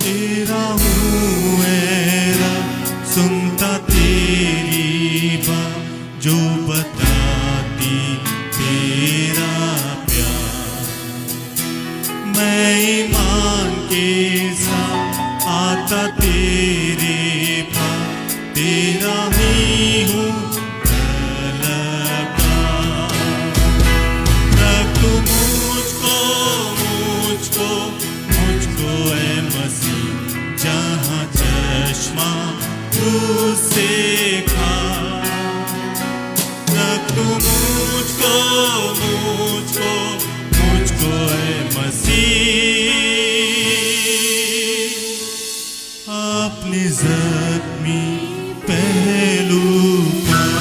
तेरा हूँ मेरा, सुनता तेरी बात जो बताती तेरा प्यार। मैं ईमान के साथ आता तेरे पास, तेरा ही हूँ तलबगार। रख तू मुझको मुझको मुझको ऐ मसीह, जहाँ चश्मा तू से खा। रख तू मुझको मुझको मुझको ऐ मसीह, अपने ज़ख्मी पहलू पर।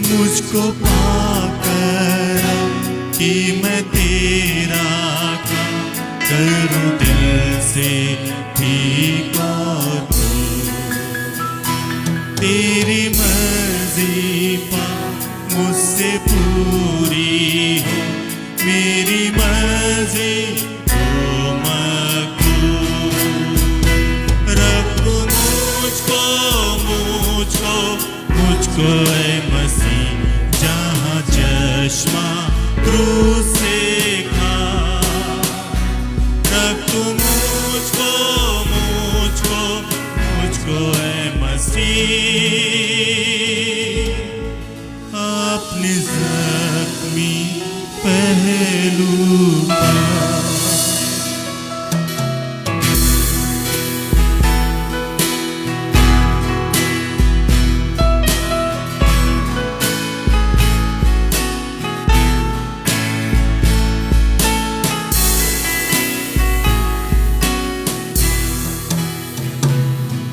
मुझको पाकर कि मैं तेरा काम करूं दिल से ठीक और तेरी मर्जी पा मुझसे पूरी हो, मेरी मर्जी हो मकबूल। रखो मुझको मुझको मुझको ऐ मसीह, जहाँ चश्मा क्रूस से खा। रख तू मुझको मुझको मुझको ऐ मसीह, अपने ज़ख्मी पहलू पर।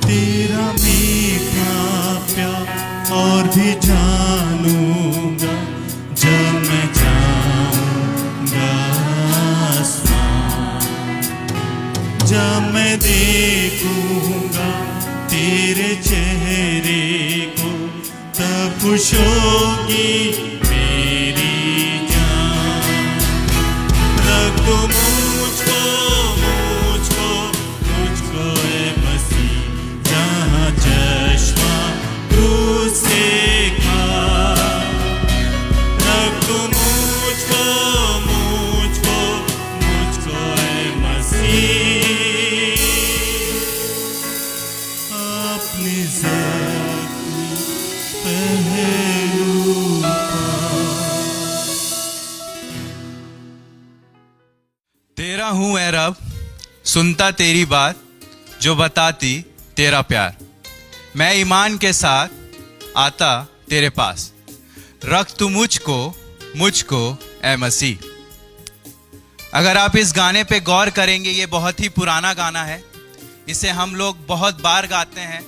तेरा मीठा प्यार और भी जानूंगा, जब मैं जाऊंगा आसमान। जब मैं देखूंगा तेरे चेहरे को, तब खुश होगी मेरी जान। रख तू मुझको मुझको मुझको ऐ मसीह, जहाँ चश्मा क्रूस से खा। रख तू मुझको मुझको मुझको ऐ मसीह, अपने ज़ख्मी पहलू पर। तेरा हूँ ऐ रब, सुनता तेरी बात जो बताती तेरा प्यार। मैं ईमान के साथ आता तेरे पास, रख तू मुझको मुझको ऐ मसीह। अगर आप इस गाने पे गौर करेंगे, ये बहुत ही पुराना गाना है। इसे हम लोग बहुत बार गाते हैं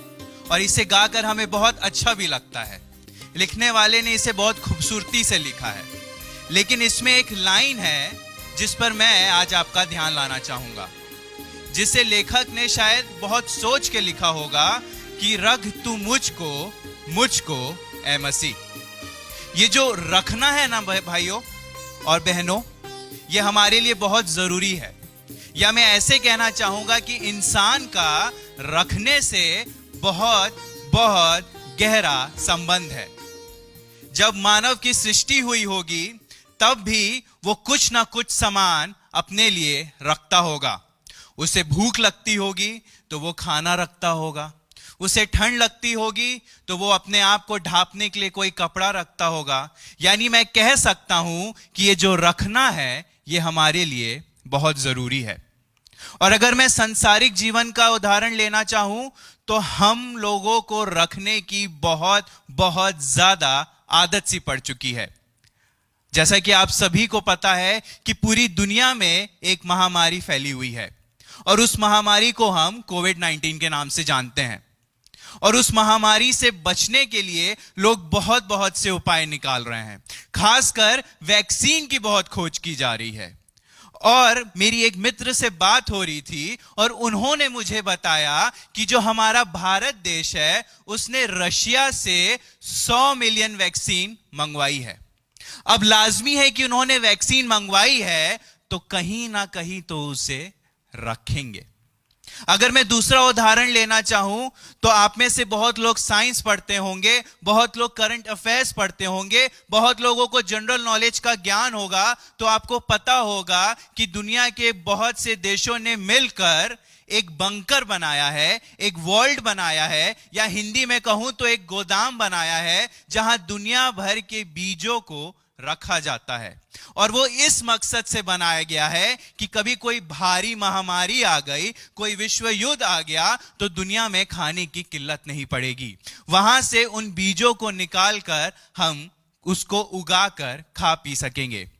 और इसे गाकर हमें बहुत अच्छा भी लगता है। लिखने वाले ने इसे बहुत खूबसूरती से लिखा है, लेकिन इसमें एक लाइन है जिस पर मैं आज आपका ध्यान लाना चाहूंगा, जिसे लेखक ने शायद बहुत सोच के लिखा होगा कि रख तू मुझको मुझको ऐ मसीह। ये जो रखना है ना भाइयों और बहनों, ये हमारे लिए बहुत जरूरी है। या मैं ऐसे कहना चाहूंगा कि इंसान का रखने से बहुत बहुत गहरा संबंध है। जब मानव की सृष्टि हुई होगी, तब भी वो कुछ ना कुछ सामान अपने लिए रखता होगा। उसे भूख लगती होगी तो वो खाना रखता होगा, उसे ठंड लगती होगी तो वो अपने आप को ढांपने के लिए कोई कपड़ा रखता होगा। यानी मैं कह सकता हूं कि ये जो रखना है, ये हमारे लिए बहुत जरूरी है। और अगर मैं सांसारिक जीवन का उदाहरण लेना चाहूं, तो हम लोगों को रखने की बहुत बहुत ज्यादा आदत सी पड़ चुकी है। जैसा कि आप सभी को पता है कि पूरी दुनिया में एक महामारी फैली हुई है, और उस महामारी को हम कोविड-19 के नाम से जानते हैं। और उस महामारी से बचने के लिए लोग बहुत बहुत से उपाय निकाल रहे हैं। खासकर वैक्सीन की बहुत खोज की जा रही है। और मेरी एक मित्र से बात हो रही थी और उन्होंने मुझे बताया कि जो हमारा भारत देश है उसने रशिया से 100 मिलियन वैक्सीन मंगवाई है। अब लाजमी है कि उन्होंने वैक्सीन मंगवाई है तो कहीं ना कहीं तो उसे रखेंगे। अगर मैं दूसरा उदाहरण लेना चाहूं तो आप में से बहुत लोग साइंस पढ़ते होंगे, बहुत लोग करंट अफेयर्स पढ़ते होंगे, बहुत लोगों को जनरल नॉलेज का ज्ञान होगा। तो आपको पता होगा कि दुनिया के बहुत से देशों ने मिलकर एक बंकर बनाया है, एक वॉल्ट बनाया है, या हिंदी में कहूं तो एक गोदाम बनाया है जहां दुनिया भर के बीजों को रखा जाता है। और वो इस मकसद से बनाया गया है कि कभी कोई भारी महामारी आ गई, कोई विश्व युद्ध आ गया तो दुनिया में खाने की किल्लत नहीं पड़ेगी। वहां से उन बीजों को निकालकर हम उसको उगाकर खा पी सकेंगे।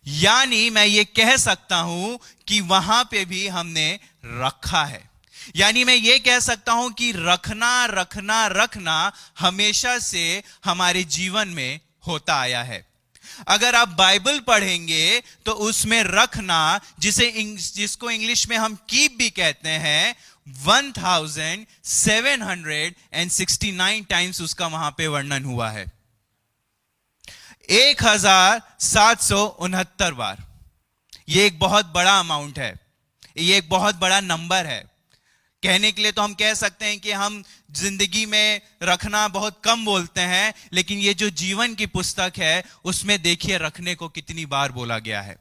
यानी मैं ये कह सकता हूं कि वहां पे भी हमने रखा है। यानी मैं ये कह सकता हूं कि रखना रखना रखना हमेशा से हमारे जीवन में होता आया है। अगर आप बाइबल पढ़ेंगे तो उसमें रखना, जिसको इंग्लिश में हम कीप भी कहते हैं, 1769 टाइम्स उसका वहां पे वर्णन हुआ है। 1769 बार। यह एक बहुत बड़ा अमाउंट है, यह एक बहुत बड़ा नंबर है। कहने के लिए तो हम कह सकते हैं कि हम जिंदगी में रखना बहुत कम बोलते हैं, लेकिन ये जो जीवन की पुस्तक है उसमें देखिए रखने को कितनी बार बोला गया है।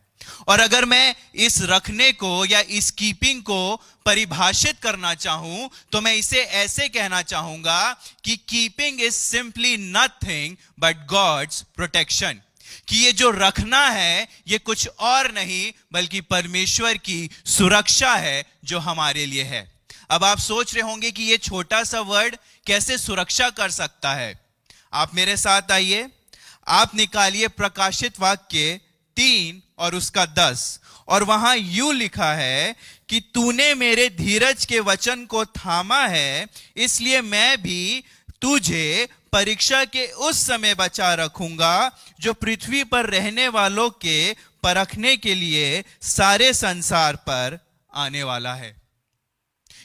और अगर मैं इस रखने को या इस कीपिंग को परिभाषित करना चाहूं तो मैं इसे ऐसे कहना चाहूंगा कि keeping is simply nothing but God's protection. कि ये जो रखना है ये कुछ और नहीं बल्कि परमेश्वर की सुरक्षा है जो हमारे लिए है। अब आप सोच रहे होंगे कि ये छोटा सा वर्ड कैसे सुरक्षा कर सकता है। आप मेरे साथ आइए, आप निकालिए प्रकाशित वाक्य 3 और उसका 10, और वहां यूं लिखा है कि तूने मेरे धीरज के वचन को थामा है, इसलिए मैं भी तुझे परीक्षा के उस समय बचा रखूंगा जो पृथ्वी पर रहने वालों के परखने के लिए सारे संसार पर आने वाला है।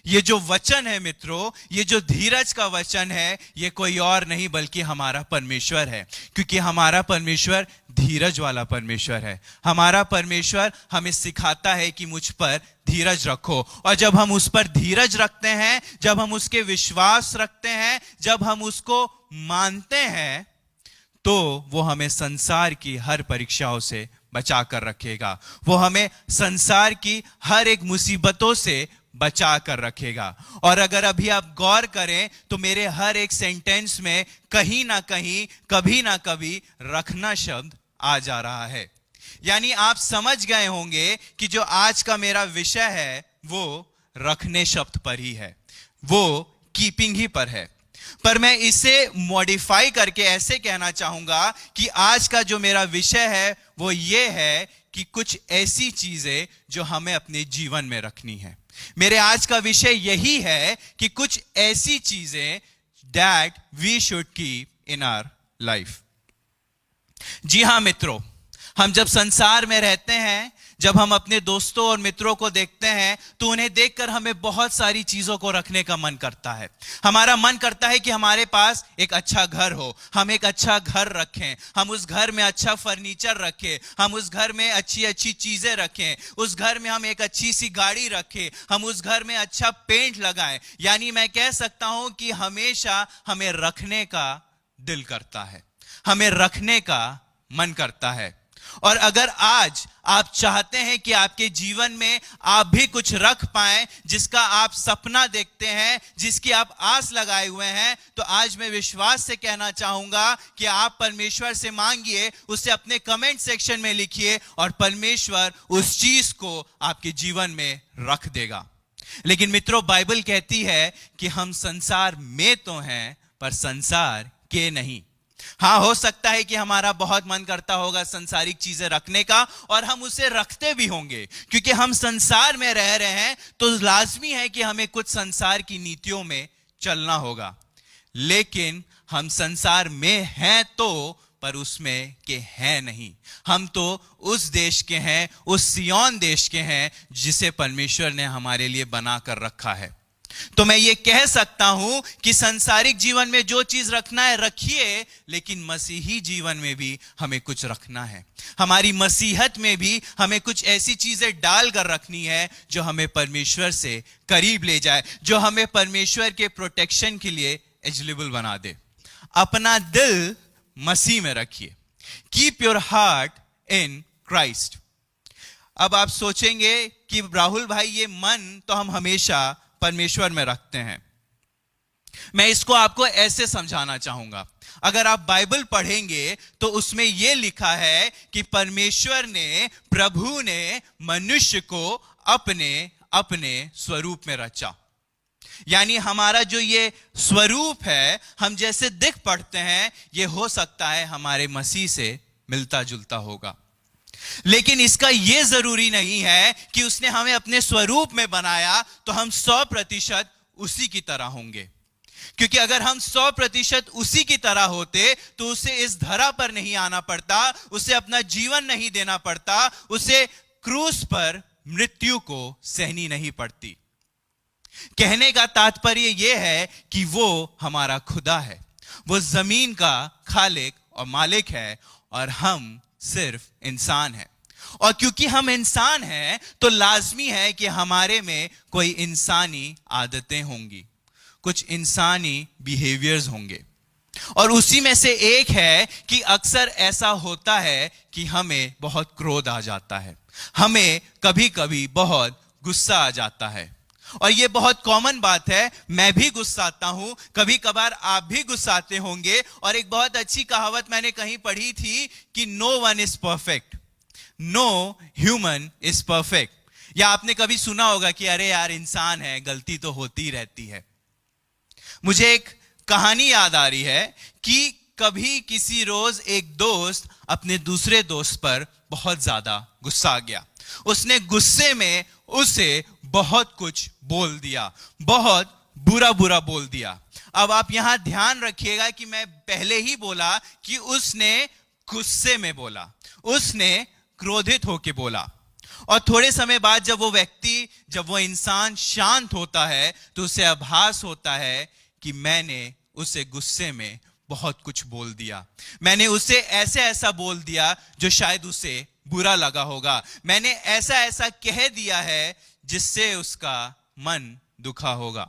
ये जो वचन है मित्रों, ये जो धीरज का वचन है, ये कोई और नहीं बल्कि हमारा परमेश्वर है। क्योंकि हमारा परमेश्वर धीरज वाला परमेश्वर है। हमारा परमेश्वर हमें सिखाता है कि मुझ पर धीरज रखो। और जब हम उस पर धीरज रखते हैं, जब हम उसके विश्वास रखते हैं, जब हम उसको मानते हैं, तो वो हमें संसार की हर परीक्षाओं से बचा कर रखेगा। वो हमें संसार की हर एक मुसीबतों से बचा कर रखेगा। और अगर अभी आप गौर करें तो मेरे हर एक सेंटेंस में कहीं ना कहीं, कभी ना कभी रखना शब्द आ जा रहा है। यानी आप समझ गए होंगे कि जो आज का मेरा विषय है वो रखने शब्द पर ही है, वो कीपिंग ही पर है। पर मैं इसे मॉडिफाई करके ऐसे कहना चाहूंगा कि आज का जो मेरा विषय है वो ये है कि कुछ ऐसी चीजें जो हमें अपने जीवन में रखनी है। मेरे आज का विषय यही है कि कुछ ऐसी चीजें that we should keep in our life. जी हां मित्रों, हम जब संसार में रहते हैं, जब हम अपने दोस्तों और मित्रों को देखते हैं तो उन्हें देखकर हमें बहुत सारी चीजों को रखने का मन करता है। हमारा मन करता है कि हमारे पास एक अच्छा घर हो, हम एक अच्छा घर रखें, हम उस घर में अच्छा फर्नीचर रखें, हम उस घर में अच्छी अच्छी चीजें रखें, उस घर में हम एक अच्छी सी गाड़ी रखें, हम उस घर में अच्छा पेंट लगाएं। यानी मैं कह सकता हूं कि हमेशा हमें रखने का दिल करता है, हमें रखने का मन करता है। और अगर आज आप चाहते हैं कि आपके जीवन में आप भी कुछ रख पाएं, जिसका आप सपना देखते हैं, जिसकी आप आस लगाए हुए हैं, तो आज मैं विश्वास से कहना चाहूंगा कि आप परमेश्वर से मांगिए, उसे अपने कमेंट सेक्शन में लिखिए और परमेश्वर उस चीज को आपके जीवन में रख देगा। लेकिन मित्रों, बाइबल कहती है कि हम संसार में तो हैं पर संसार के नहीं। हाँ, हो सकता है कि हमारा बहुत मन करता होगा संसारिक चीजें रखने का, और हम उसे रखते भी होंगे क्योंकि हम संसार में रह रहे हैं, तो लाजमी है कि हमें कुछ संसार की नीतियों में चलना होगा। लेकिन हम संसार में हैं तो पर उसमें के हैं नहीं। हम तो उस देश के हैं, उस सिय्योन देश के हैं जिसे परमेश्वर ने हमारे लिए बना कर रखा है। तो मैं ये कह सकता हूं कि सांसारिक जीवन में जो चीज रखना है रखिए, लेकिन मसीही जीवन में भी हमें कुछ रखना है। हमारी मसीहत में भी हमें कुछ ऐसी चीजें डालकर रखनी है जो हमें परमेश्वर से करीब ले जाए, जो हमें परमेश्वर के प्रोटेक्शन के लिए एलिजिबल बना दे। अपना दिल मसीह में रखिए। Keep your heart in Christ. अब आप सोचेंगे कि राहुल भाई, ये मन तो हम हमेशा परमेश्वर में रखते हैं। मैं इसको आपको ऐसे समझाना चाहूंगा। अगर आप बाइबल पढ़ेंगे तो उसमें यह लिखा है कि परमेश्वर ने, प्रभु ने मनुष्य को अपने अपने स्वरूप में रचा। यानी हमारा जो ये स्वरूप है, हम जैसे दिख पड़ते हैं, ये हो सकता है हमारे मसीह से मिलता जुलता होगा। लेकिन इसका यह जरूरी नहीं है कि उसने हमें अपने स्वरूप में बनाया तो हम 100% उसी की तरह होंगे। क्योंकि अगर हम 100% उसी की तरह होते तो उसे इस धरा पर नहीं आना पड़ता, उसे अपना जीवन नहीं देना पड़ता, उसे क्रूस पर मृत्यु को सहनी नहीं पड़ती। कहने का तात्पर्य यह है कि वो हमारा खुदा है, वो जमीन का खालिक और मालिक है, और हम सिर्फ इंसान है। और क्योंकि हम इंसान हैं तो लाजमी है कि हमारे में कोई इंसानी आदतें होंगी, कुछ इंसानी बिहेवियर्स होंगे। और उसी में से एक है कि अक्सर ऐसा होता है कि हमें बहुत क्रोध आ जाता है, हमें कभी कभी बहुत गुस्सा आ जाता है। और यह बहुत कॉमन बात है, मैं भी गुस्साता हूं, कभी कभार आप भी गुस्साते होंगे। और एक बहुत अच्छी कहावत मैंने कहीं पढ़ी थी कि no one is perfect, no human is perfect. या आपने कभी सुना होगा कि अरे यार, इंसान है, गलती तो होती रहती है। मुझे एक कहानी याद आ रही है कि कभी किसी रोज एक दोस्त अपने दूसरे दोस्त पर बहुत ज्यादा गुस्सा आ गया। उसने गुस्से में उसे बहुत कुछ बोल दिया, बहुत बुरा बुरा बोल दिया। अब आप यहां ध्यान रखिएगा कि मैं पहले ही बोला कि उसने गुस्से में बोला, उसने क्रोधित होकर बोला। और थोड़े समय बाद जब वो व्यक्ति, जब वो इंसान शांत होता है तो उसे आभास होता है कि मैंने उसे गुस्से में बहुत कुछ बोल दिया, मैंने उसे ऐसे ऐसा बोल दिया जो शायद उसे बुरा लगा होगा, मैंने ऐसा ऐसा कह दिया है जिससे उसका मन दुखा होगा।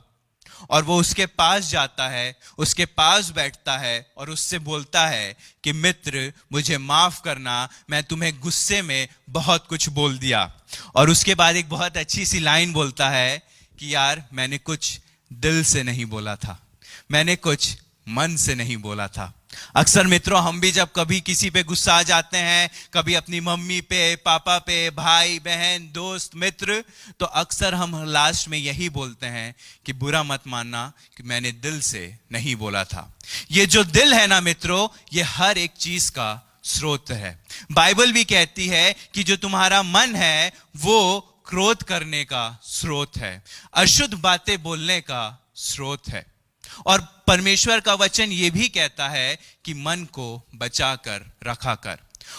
और वो उसके पास जाता है, उसके पास बैठता है और उससे बोलता है कि मित्र, मुझे माफ करना, मैं तुम्हें गुस्से में बहुत कुछ बोल दिया। और उसके बाद एक बहुत अच्छी सी लाइन बोलता है कि यार, मैंने कुछ दिल से नहीं बोला था, मैंने कुछ मन से नहीं बोला था। अक्सर मित्रों, हम भी जब कभी किसी पे गुस्सा आ जाते हैं, कभी अपनी मम्मी पे, पापा पे, भाई बहन, दोस्त, मित्र, तो अक्सर हम लास्ट में यही बोलते हैं कि बुरा मत मानना कि मैंने दिल से नहीं बोला था। ये जो दिल है ना मित्रों, ये हर एक चीज का स्रोत है। बाइबल भी कहती है कि जो तुम्हारा मन है वो क्रोध करने का स्रोत है, अशुद्ध बातें बोलने का स्रोत है। और परमेश्वर का वचन यह भी कहता है कि मन को बचा कर रखा कर।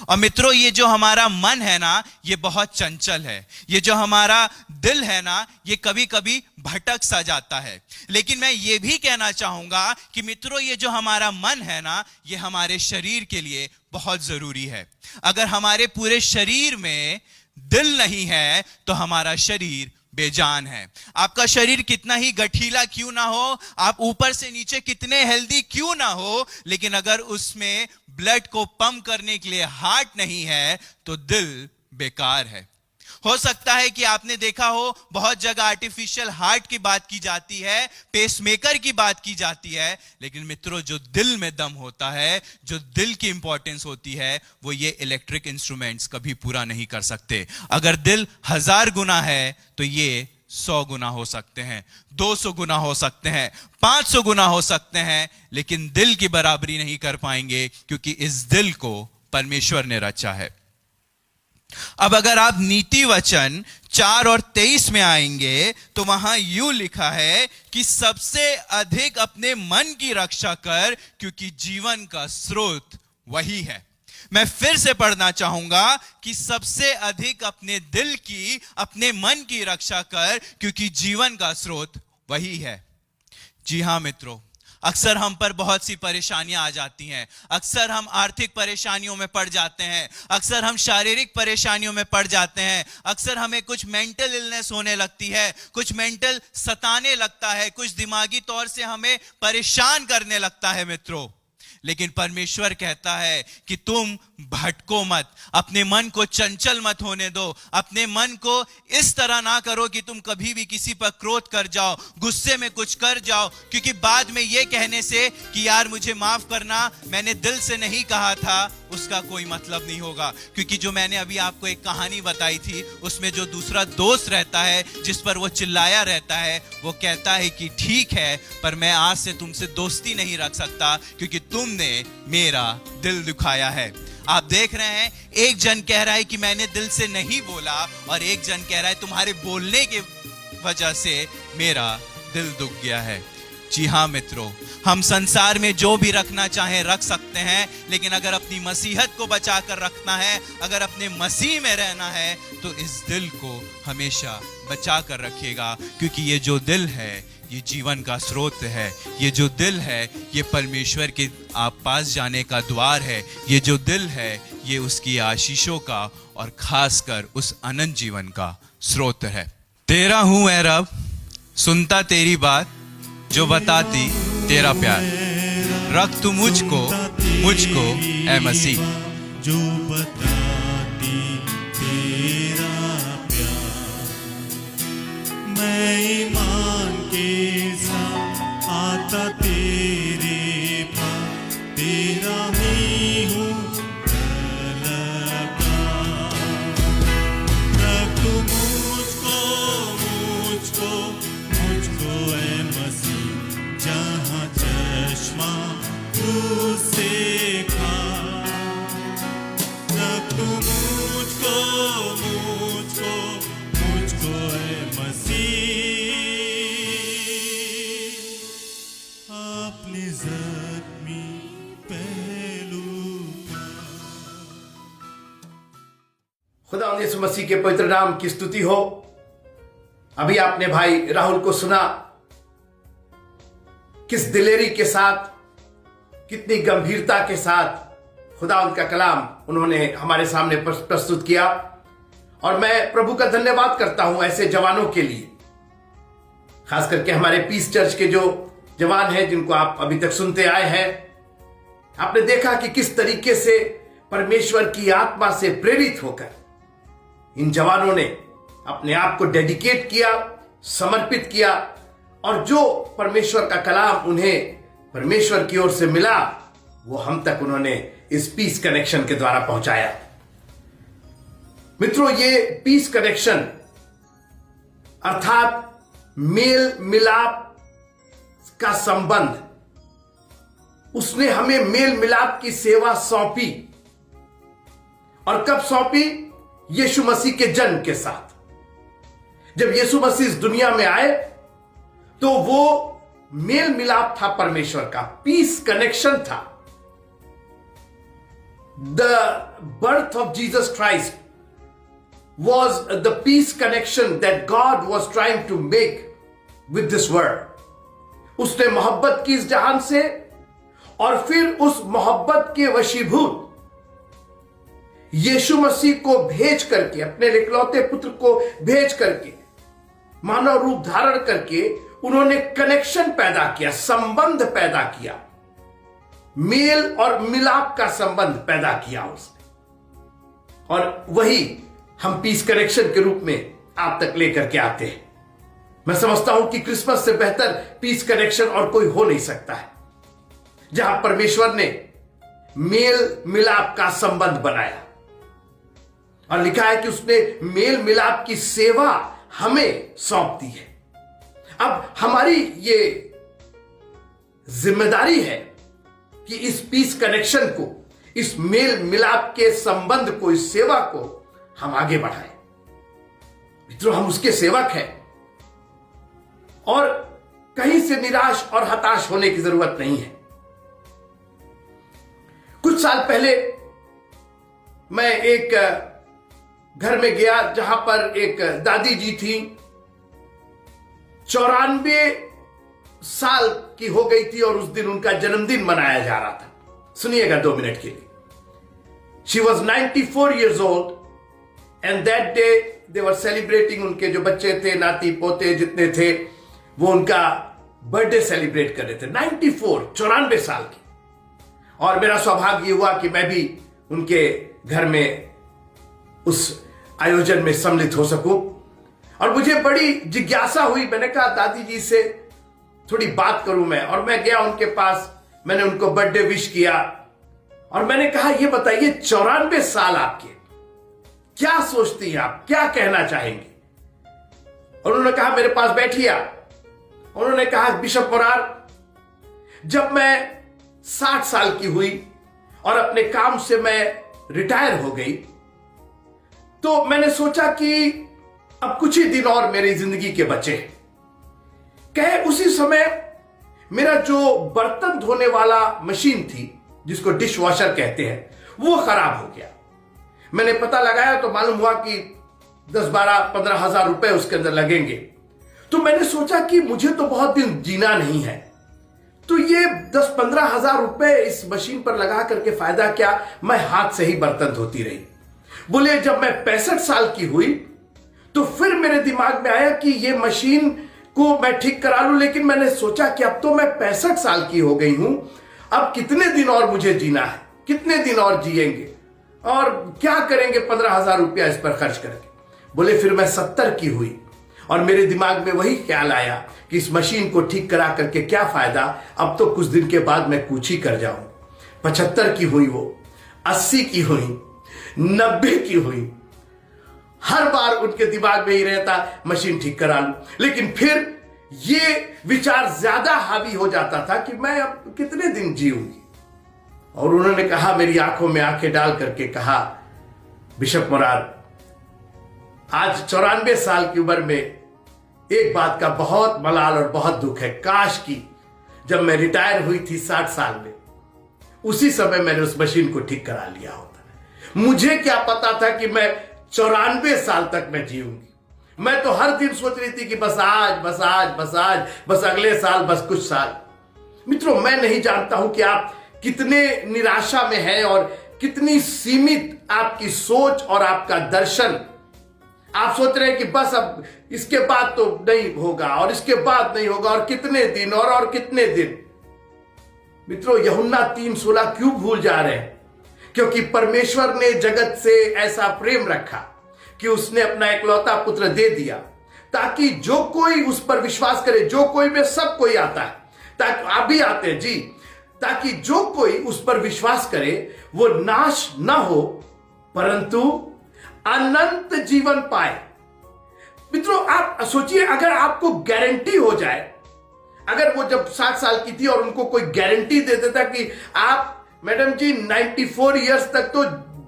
और मित्रों, ये जो हमारा मन है ना, ये बहुत चंचल है। ये जो हमारा दिल है ना, ये कभी कभी भटक सा जाता है। लेकिन मैं ये भी कहना चाहूंगा कि मित्रों, ये जो हमारा मन है ना, ये हमारे शरीर के लिए बहुत जरूरी है। अगर हमारे पूरे शरीर में दिल नहीं है तो हमारा शरीर बेजान है। आपका शरीर कितना ही गठीला क्यों ना हो, आप ऊपर से नीचे कितने हेल्दी क्यों ना हो, लेकिन अगर उसमें ब्लड को पंप करने के लिए हार्ट नहीं है तो दिल बेकार है। हो सकता है कि आपने देखा हो, बहुत जगह आर्टिफिशियल हार्ट की बात की जाती है, पेसमेकर की बात की जाती है, लेकिन मित्रों, जो दिल में दम होता है, जो दिल की इंपॉर्टेंस होती है, वो ये इलेक्ट्रिक इंस्ट्रूमेंट्स कभी पूरा नहीं कर सकते। अगर दिल 1000 गुना है तो ये 100 गुना हो सकते हैं, 200 गुना हो सकते हैं, 500 गुना हो सकते हैं, लेकिन दिल की बराबरी नहीं कर पाएंगे, क्योंकि इस दिल को परमेश्वर ने रचा है। अब अगर आप नीति वचन 4 और 23 में आएंगे तो वहां यूं लिखा है कि सबसे अधिक अपने मन की रक्षा कर, क्योंकि जीवन का स्रोत वही है। मैं फिर से पढ़ना चाहूंगा कि सबसे अधिक अपने दिल की, अपने मन की रक्षा कर, क्योंकि जीवन का स्रोत वही है। जी हां मित्रों, अक्सर हम पर बहुत सी परेशानियां आ जाती हैं। अक्सर हम आर्थिक परेशानियों में पड़ जाते हैं। अक्सर हम शारीरिक परेशानियों में पड़ जाते हैं। अक्सर हमें कुछ मेंटल इलनेस होने लगती है, कुछ मेंटल सताने लगता है, कुछ दिमागी तौर से हमें परेशान करने लगता है मित्रों। लेकिन परमेश्वर कहता है कि तुम भटको मत, अपने मन को चंचल मत होने दो, अपने मन को इस तरह ना करो कि तुम कभी भी किसी पर क्रोध कर जाओ, गुस्से में कुछ कर जाओ, क्योंकि बाद में यह कहने से कि यार मुझे माफ करना, मैंने दिल से नहीं कहा था, उसका कोई मतलब नहीं होगा। क्योंकि जो मैंने अभी आपको एक कहानी बताई थी, उसमें जो दूसरा दोस्त रहता है, जिस पर वो चिल्लाया रहता है, वो कहता है कि ठीक है, पर मैं आज से तुमसे दोस्ती नहीं रख सकता, क्योंकि तुमने मेरा दिल दुखाया है। आप देख रहे हैं, एक जन कह रहा है कि मैंने दिल से नहीं बोला, और एक जन कह रहा है तुम्हारे बोलने के वजह से मेरा दिल दुख गया है। जी हां मित्रों, हम संसार में जो भी रखना चाहें रख सकते हैं, लेकिन अगर अपनी मसीहत को बचा कर रखना है, अगर अपने मसीह में रहना है, तो इस दिल को हमेशा बचा कर रखिएगा, क्योंकि ये जो दिल है ये जीवन का स्रोत है। ये जो दिल है ये परमेश्वर के आप पास जाने का द्वार है। ये जो दिल है ये उसकी आशीषों का और खासकर उस अनंत जीवन का स्रोत है। तेरा हूं ऐ रब, सुनता तेरी बात, जो बताती तेरा प्यार। रख तू मुझको ऐ मसीह, जो बताती तेरा प्यार। मैं ईमान के साथ आता तेरे पास, तेरा ही हूँ तलबगार। रख तू मुझको ऐ मसीह, जहाँ चश्मा तुझसे खा। रख तू मुझको ऐ मसीह, अपने ज़ख्मी पहलू पर। खुदा यीशु मसीह के पवित्र नाम की स्तुति हो। अभी आपने भाई राहुल को सुना, किस दिलेरी के साथ, कितनी गंभीरता के साथ खुदा उनका कलाम उन्होंने हमारे सामने प्रस्तुत किया। और मैं प्रभु का धन्यवाद करता हूं ऐसे जवानों के लिए, खास करके हमारे पीस चर्च के जो जवान हैं, जिनको आप अभी तक सुनते आए हैं। आपने देखा कि किस तरीके से परमेश्वर की आत्मा से प्रेरित होकर इन जवानों ने अपने आप को डेडिकेट किया, समर्पित किया, और जो परमेश्वर का कलाम उन्हें परमेश्वर की ओर से मिला, वो हम तक उन्होंने इस पीस कनेक्शन के द्वारा पहुंचाया। मित्रों, ये पीस कनेक्शन अर्थात मेल मिलाप का संबंध, उसने हमें मेल मिलाप की सेवा सौंपी। और कब सौंपी? यीशु मसीह के जन्म के साथ। जब यीशु मसीह इस दुनिया में आए तो वो मेल मिलाप था परमेश्वर का, पीस कनेक्शन था। The birth of Jesus Christ was the peace connection that God was trying to make with this world. उसने मोहब्बत की इस जहान से, और फिर उस मोहब्बत के वशीभूत यीशु मसीह को भेज करके, अपने इकलौते पुत्र को भेज करके, मानव रूप धारण करके उन्होंने कनेक्शन पैदा किया, संबंध पैदा किया, मेल और मिलाप का संबंध पैदा किया उसने। और वही हम पीस कनेक्शन के रूप में आप तक लेकर के आते हैं। मैं समझता हूं कि क्रिसमस से बेहतर पीस कनेक्शन और कोई हो नहीं सकता है, जहां परमेश्वर ने मेल मिलाप का संबंध बनाया। और लिखा है कि उसने मेल मिलाप की सेवा हमें सौंप दी है। अब हमारी ये जिम्मेदारी है कि इस पीस कनेक्शन को, इस मेल मिलाप के संबंध को, इस सेवा को हम आगे बढ़ाएं। मित्रों, हम उसके सेवक हैं और कहीं से निराश और हताश होने की जरूरत नहीं है। कुछ कुछ साल पहले मैं एक घर में गया जहां पर एक दादी जी थी, 94 साल की हो गई थी और उस दिन उनका जन्मदिन मनाया जा रहा था। सुनिएगा 2 मिनट के लिए। She was 94 years old and that day they were celebrating, उनके जो बच्चे थे, नाती पोते जितने थे, वो उनका बर्थडे सेलिब्रेट कर रहे थे। 94 साल की। और मेरा सौभाग्य हुआ कि मैं भी उनके घर में उस आयोजन में सम्मिलित हो सकूं। और मुझे बड़ी जिज्ञासा हुई। मैंने कहा दादी जी से थोड़ी बात करूं मैं। और मैं गया उनके पास, मैंने उनको बर्थडे विश किया और मैंने कहा ये बताइए 94 साल आपके, क्या सोचती हैं आप, क्या कहना चाहेंगे? और उन्होंने कहा मेरे पास बैठिए आप। उन्होंने कहा बिशप मोरार, जब मैं 60 साल की हुई और अपने काम से मैं रिटायर हो गई तो मैंने सोचा कि अब कुछ ही दिन और मेरी जिंदगी के बचे। कहे उसी समय मेरा जो बर्तन धोने वाला मशीन थी, जिसको डिश वॉशर कहते हैं, वो खराब हो गया। मैंने पता लगाया तो मालूम हुआ कि 10, 12, 15 हजार रुपए उसके अंदर लगेंगे। तो मैंने सोचा कि मुझे तो बहुत दिन जीना नहीं है, तो ये 10-15 हजार रुपए इस मशीन पर लगा करके फायदा क्या, मैं हाथ से ही बर्तन धोती रही। बोले जब मैं 65 साल की हुई तो फिर मेरे दिमाग में आया कि ये मशीन को मैं ठीक करा लूं, लेकिन मैंने सोचा कि अब तो मैं 65 साल की हो गई हूं, अब कितने दिन और मुझे जीना है, कितने दिन और जिएंगे और क्या करेंगे 15 हजार रुपया इस पर खर्च करके। बोले फिर मैं 70 की हुई और मेरे दिमाग में वही ख्याल आया कि इस मशीन को ठीक करा करके क्या फायदा, अब तो कुछ दिन के बाद मैं कूच ही कर जाऊं। 75 की हुई, वो 80 की हुई, 90 की हुई। हर बार उनके दिमाग में ही रहता मशीन ठीक करा लूं, लेकिन फिर ये विचार ज्यादा हावी हो जाता था कि मैं अब कितने दिन जीऊंगी। और उन्होंने कहा, मेरी आंखों में आंखें डाल करके कहा, बिशप मोरार, आज 94 साल की उम्र में एक बात का बहुत मलाल और बहुत दुख है। काश की जब मैं रिटायर हुई थी 60 साल में, उसी समय मैंने उस मशीन को ठीक करा लिया होता। मुझे क्या पता था कि मैं 94 साल तक मैं जीऊंगी। मैं तो हर दिन सोच रही थी कि बस आज, बस आज, बस आज, बस अगले साल, बस कुछ साल। मित्रों, मैं नहीं जानता हूं कि आप कितने निराशा में हैं और कितनी सीमित आपकी सोच और आपका दर्शन। आप सोच रहे हैं कि बस अब इसके बाद तो नहीं होगा और इसके बाद नहीं होगा और कितने दिन और कितने दिन। मित्रों, यूहन्ना 3:16 क्यों भूल जा रहे हैं? क्योंकि परमेश्वर ने जगत से ऐसा प्रेम रखा कि उसने अपना इकलौता पुत्र दे दिया, ताकि जो कोई उस पर विश्वास करे, जो कोई में सब कोई आता है, ताकि आप भी आते हैं जी, ताकि जो कोई उस पर विश्वास करे वो नाश ना हो परंतु अनंत जीवन पाए। मित्रों, आप सोचिए, अगर आपको गारंटी हो जाए, अगर वो जब 60 साल की थी और उनको कोई गारंटी दे देता कि आप मैडम जी 94 इयर्स तक तो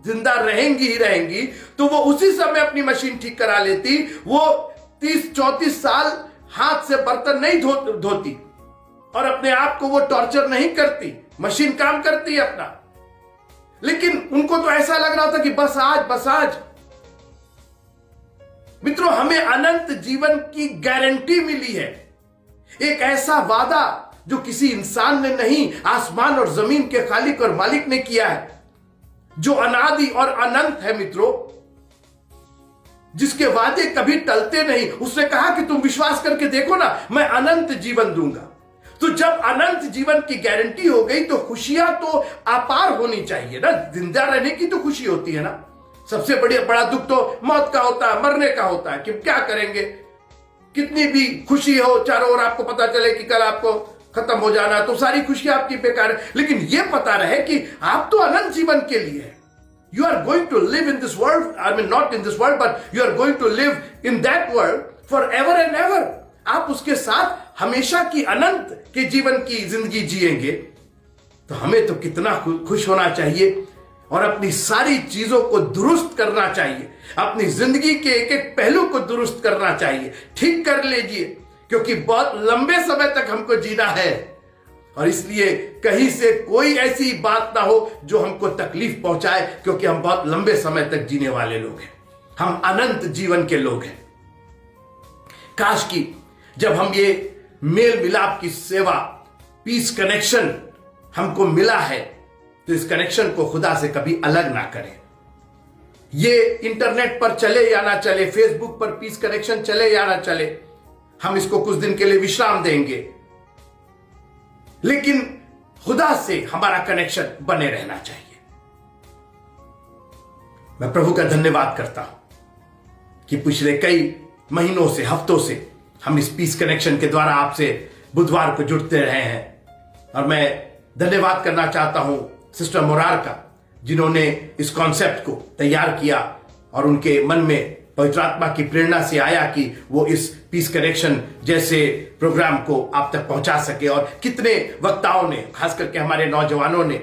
जिंदा रहेंगी ही रहेंगी, तो वो उसी समय अपनी मशीन ठीक करा लेती। वो 30-34 साल हाथ से बर्तन नहीं धोती और अपने आप को वो टॉर्चर नहीं करती, मशीन काम करती है अपना। लेकिन उनको तो ऐसा लग रहा था कि बस आज, बस आज। मित्रों, हमें अनंत जीवन की गारंटी मिली है, एक ऐसा वादा जो किसी इंसान ने नहीं, आसमान और जमीन के खालिक और मालिक ने किया है, जो अनादि और अनंत है। मित्रों, जिसके वादे कभी टलते नहीं। उसने कहा कि तुम विश्वास करके देखो ना, मैं अनंत जीवन दूंगा। तो जब अनंत जीवन की गारंटी हो गई तो खुशियां तो अपार होनी चाहिए ना। जिंदा रहने की तो खुशी होती है ना। सबसे बड़ा दुख तो मौत का होता है, मरने का होता है कि क्या करेंगे। कितनी भी खुशी हो चारों ओर, आपको पता चले कि कल आपको खत्म हो जाना, तो सारी खुशियां आपकी बेकार है। लेकिन यह पता रहे कि आप तो अनंत जीवन के लिए है। You are going to live in this world, I mean not in this world, but you are going to live in that world for ever and ever. आप उसके साथ हमेशा की अनंत के जीवन की जिंदगी जिएंगे। तो हमें तो कितना खुश होना चाहिए और अपनी सारी चीजों को दुरुस्त करना चाहिए। अपनी जिंदगी के एक एक पहलू को दुरुस्त करना चाहिए, ठीक कर लीजिए, क्योंकि बहुत लंबे समय तक हमको जीना है और इसलिए कहीं से कोई ऐसी बात ना हो जो हमको तकलीफ पहुंचाए, क्योंकि हम बहुत लंबे समय तक जीने वाले लोग हैं, हम अनंत जीवन के लोग हैं। काश कि जब हम ये मेल मिलाप की सेवा, पीस कनेक्शन हमको मिला है, तो इस कनेक्शन को खुदा से कभी अलग ना करें। ये इंटरनेट पर चले या ना चले, फेसबुक पर पीस कनेक्शन चले या ना चले, हम इसको कुछ दिन के लिए विश्राम देंगे, लेकिन खुदा से हमारा कनेक्शन बने रहना चाहिए। मैं प्रभु का धन्यवाद करता हूं कि पिछले कई महीनों से, हफ्तों से हम इस पीस कनेक्शन के द्वारा आपसे बुधवार को जुड़ते रहे हैं। और मैं धन्यवाद करना चाहता हूं सिस्टर मोरार का, जिन्होंने इस कॉन्सेप्ट को तैयार किया और उनके मन में पवित्र आत्मा की प्रेरणा से आया कि वो इस पीस कनेक्शन जैसे प्रोग्राम को आप तक पहुंचा सके। और कितने वक्ताओं ने, खास करके हमारे नौजवानों ने,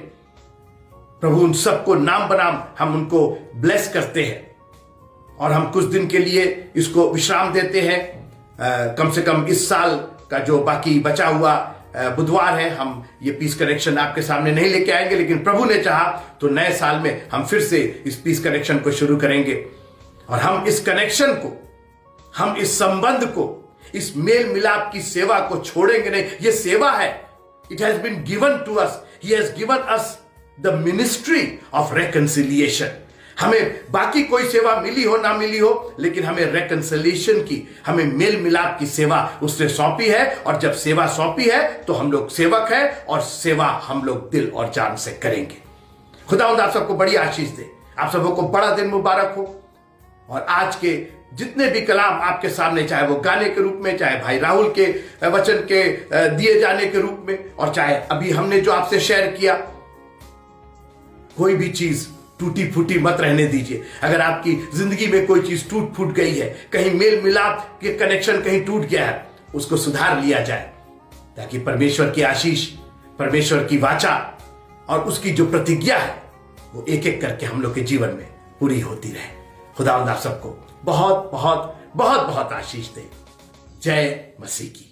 प्रभु उन सबको नाम बनाम हम उनको ब्लेस करते हैं और हम कुछ दिन के लिए इसको विश्राम देते हैं। कम से कम इस साल का जो बाकी बचा हुआ बुधवार है, हम ये पीस कनेक्शन आपके सामने नहीं लेके आएंगे, लेकिन प्रभु ने चाहा तो नए साल में हम फिर से इस पीस कनेक्शन को शुरू करेंगे। और हम इस कनेक्शन को, हम इस संबंध को, इस मेल मिलाप की सेवा को छोड़ेंगे नहीं। ये सेवा है, it has been given to us, he has given us the ministry of reconciliation. हमें बाकी कोई सेवा मिली हो ना मिली हो, लेकिन हमें रेकंसिलिएशन की, हमें मेल मिलाप की सेवा उसने सौंपी है। और जब सेवा सौंपी है तो हम लोग सेवक हैं और सेवा हम लोग दिल और जान से करेंगे। खुदावंद आप सबको बड़ी आशीष दे, आप सबों को बड़ा दिन मुबारक हो। और आज के जितने भी कलाम आपके सामने, चाहे वो गाने के रूप में, चाहे भाई राहुल के वचन के दिए जाने के रूप में, और चाहे अभी हमने जो आपसे शेयर किया, कोई भी चीज टूटी फूटी मत रहने दीजिए। अगर आपकी जिंदगी में कोई चीज टूट फूट गई है, कहीं मेल मिलाप के कनेक्शन कहीं टूट गया है, उसको सुधार लिया जाए, ताकि परमेश्वर की आशीष, परमेश्वर की वाचा और उसकी जो प्रतिज्ञा है वो एक एक करके हम लोग के जीवन में पूरी होती रहे। खुदावंद आप सबको बहुत बहुत बहुत बहुत आशीष दे। जय मसीह की।